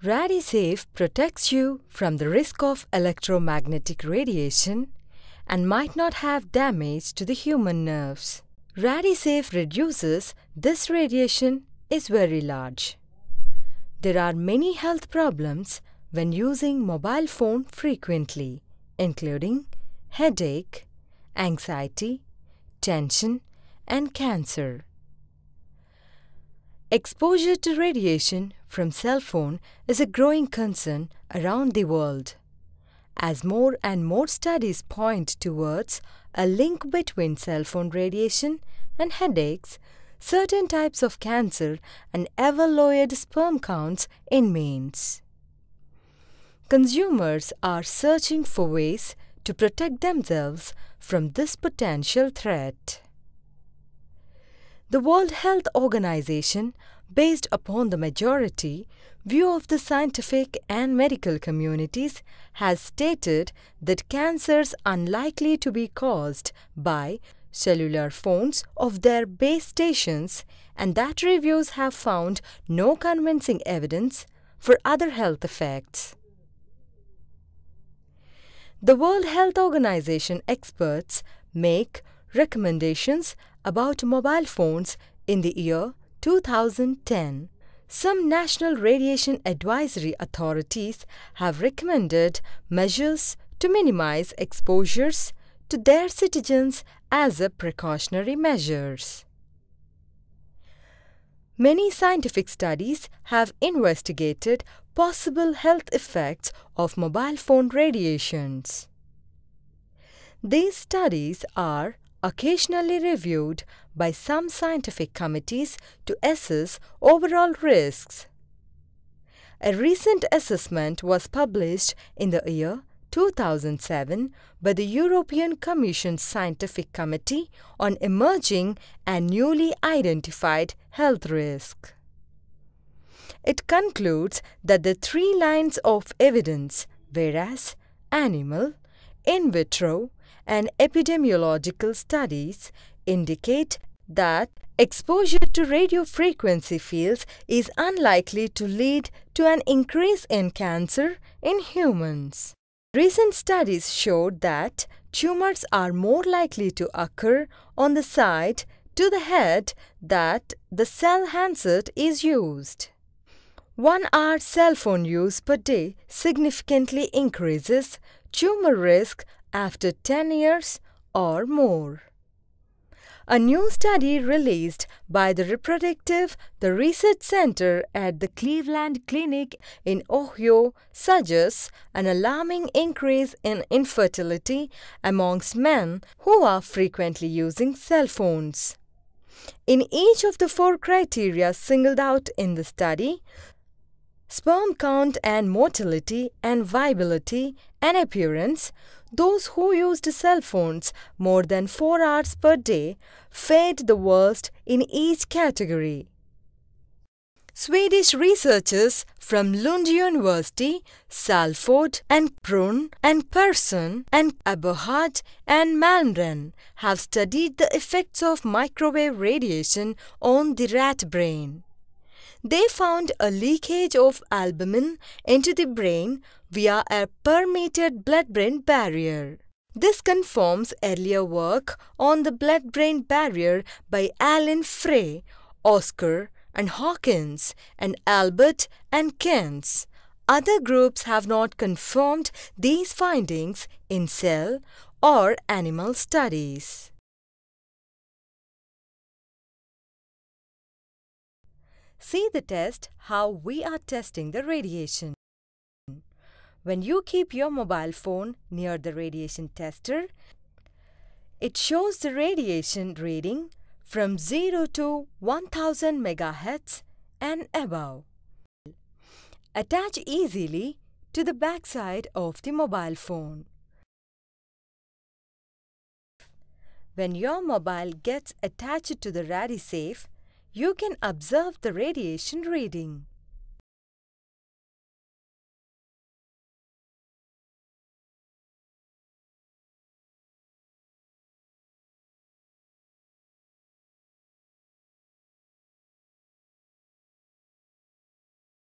RadiSafe protects you from the risk of electromagnetic radiation and might not have damage to the human nerves. RadiSafe reduces this radiation is very large. There are many health problems when using mobile phone frequently, including headache, anxiety, tension, and cancer. Exposure to radiation from cell phone is a growing concern around the world. As more and more studies point towards a link between cell phone radiation and headaches, certain types of cancer, and ever-lowered sperm counts in men. Consumers are searching for ways to protect themselves from this potential threat. The World Health Organization, based upon the majority view of the scientific and medical communities, has stated that cancers unlikely to be caused by cellular phones of their base stations, and that reviews have found no convincing evidence for other health effects. The World Health Organization experts make recommendations about mobile phones in the year 2010. Some national radiation advisory authorities have recommended measures to minimize exposures to their citizens as a precautionary measures. Many scientific studies have investigated possible health effects of mobile phone radiations. These studies are occasionally reviewed by some scientific committees to assess overall risks. A recent assessment was published in the year 2007 by the European Commission's Scientific Committee on Emerging and Newly Identified Health Risks. It concludes that the three lines of evidence, whereas animal, in vitro, and epidemiological studies, indicate that exposure to radio frequency fields is unlikely to lead to an increase in cancer in humans. Recent studies showed that tumors are more likely to occur on the side to the head that the cell handset is used. 1 hour cell phone use per day significantly increases tumor risk after 10 years or more. A new study released by the Research Center at the Cleveland Clinic in Ohio suggests an alarming increase in infertility amongst men who are frequently using cell phones. In each of the 4 criteria singled out in the study, sperm count and motility and viability and appearance, those who used cell phones more than 4 hours per day fared the worst in each category. Swedish researchers from Lund University, Salford and Brunn and Persson and Eberhard and Malmgren have studied the effects of microwave radiation on the rat brain. They found a leakage of albumin into the brain via a permeated blood-brain barrier. This confirms earlier work on the blood-brain barrier by Alan Frey, Oscar and Hawkins, and Albert and Keynes. Other groups have not confirmed these findings in cell or animal studies. See the test how we are testing the radiation. When you keep your mobile phone near the radiation tester, it shows the radiation reading from 0 to 1000 MHz and above. Attach easily to the backside of the mobile phone. When your mobile gets attached to the RadiSafe, you can observe the radiation reading.